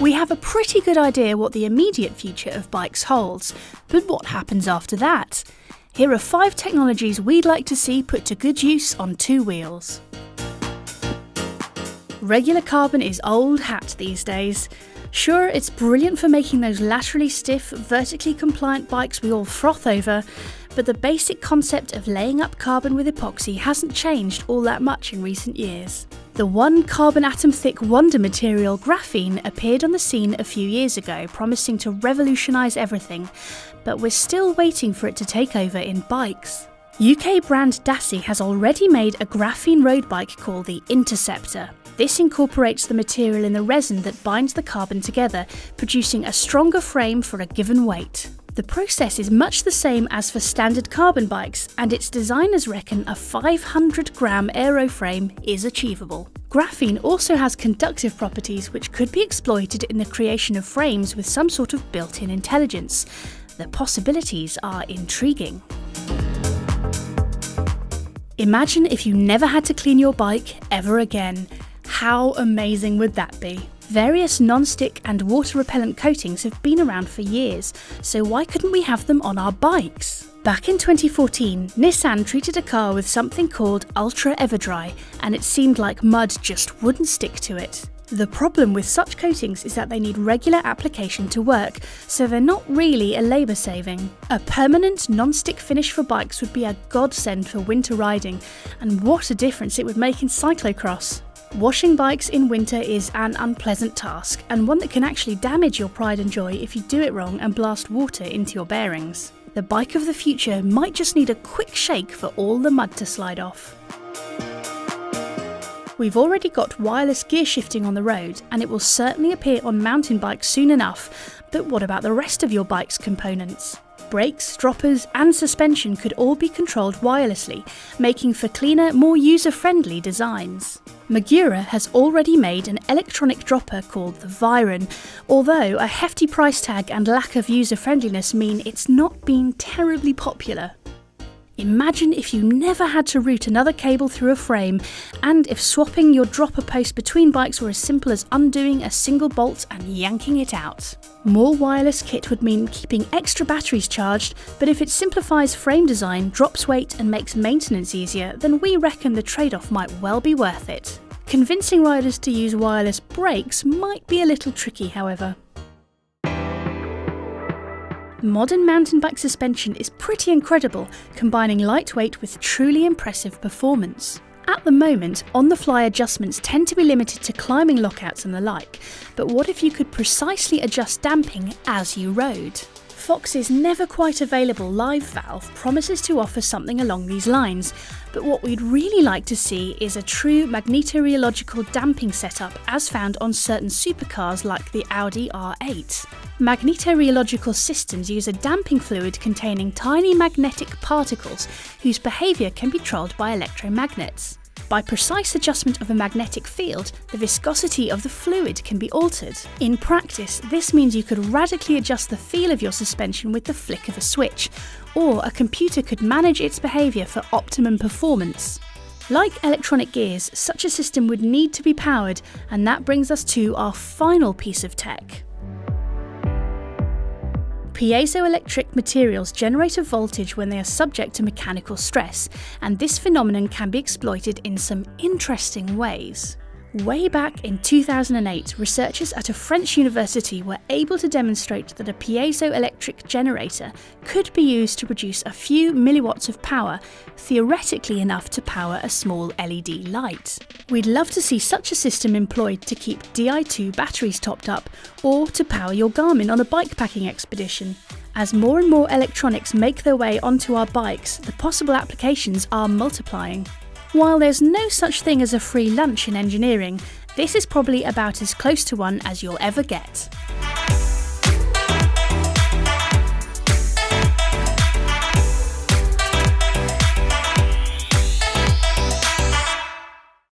We have a pretty good idea what the immediate future of bikes holds, but what happens after that? Here are 5 technologies we'd like to see put to good use on 2 wheels. Regular carbon is old hat these days. Sure, it's brilliant for making those laterally stiff, vertically compliant bikes we all froth over, but the basic concept of laying up carbon with epoxy hasn't changed all that much in recent years. The one carbon atom thick wonder material, graphene, appeared on the scene a few years ago, promising to revolutionise everything, but we're still waiting for it to take over in bikes. UK brand Dassi has already made a graphene road bike called the Interceptor. This incorporates the material in the resin that binds the carbon together, producing a stronger frame for a given weight. The process is much the same as for standard carbon bikes, and its designers reckon a 500-gram aeroframe is achievable. Graphene also has conductive properties which could be exploited in the creation of frames with some sort of built-in intelligence. The possibilities are intriguing. Imagine if you never had to clean your bike ever again. How amazing would that be? Various non-stick and water-repellent coatings have been around for years, so why couldn't we have them on our bikes? Back in 2014, Nissan treated a car with something called Ultra Everdry, and it seemed like mud just wouldn't stick to it. The problem with such coatings is that they need regular application to work, so they're not really a labour saving. A permanent non-stick finish for bikes would be a godsend for winter riding, and what a difference it would make in cyclocross. Washing bikes in winter is an unpleasant task, and one that can actually damage your pride and joy if you do it wrong and blast water into your bearings. The bike of the future might just need a quick shake for all the mud to slide off. We've already got wireless gear shifting on the road, and it will certainly appear on mountain bikes soon enough, but what about the rest of your bike's components? Brakes, droppers and suspension could all be controlled wirelessly, making for cleaner, more user-friendly designs. Magura has already made an electronic dropper called the Viron, although a hefty price tag and lack of user-friendliness mean it's not been terribly popular. Imagine if you never had to route another cable through a frame, and if swapping your dropper post between bikes were as simple as undoing a single bolt and yanking it out. More wireless kit would mean keeping extra batteries charged, but if it simplifies frame design, drops weight and makes maintenance easier, then we reckon the trade-off might well be worth it. Convincing riders to use wireless brakes might be a little tricky, however. Modern mountain bike suspension is pretty incredible, combining lightweight with truly impressive performance. At the moment, on-the-fly adjustments tend to be limited to climbing lockouts and the like, but what if you could precisely adjust damping as you rode? Fox's never quite available live valve promises to offer something along these lines, but what we'd really like to see is a true magnetorheological damping setup as found on certain supercars like the Audi R8. Magnetorheological systems use a damping fluid containing tiny magnetic particles whose behaviour can be controlled by electromagnets. By precise adjustment of a magnetic field, the viscosity of the fluid can be altered. In practice, this means you could radically adjust the feel of your suspension with the flick of a switch, or a computer could manage its behaviour for optimum performance. Like electronic gears, such a system would need to be powered, and that brings us to our final piece of tech. Piezoelectric materials generate a voltage when they are subject to mechanical stress, and this phenomenon can be exploited in some interesting ways. Way back in 2008, researchers at a French university were able to demonstrate that a piezoelectric generator could be used to produce a few milliwatts of power, theoretically enough to power a small LED light. We'd love to see such a system employed to keep Di2 batteries topped up, or to power your Garmin on a bikepacking expedition. As more and more electronics make their way onto our bikes, the possible applications are multiplying. While there's no such thing as a free lunch in engineering, this is probably about as close to one as you'll ever get.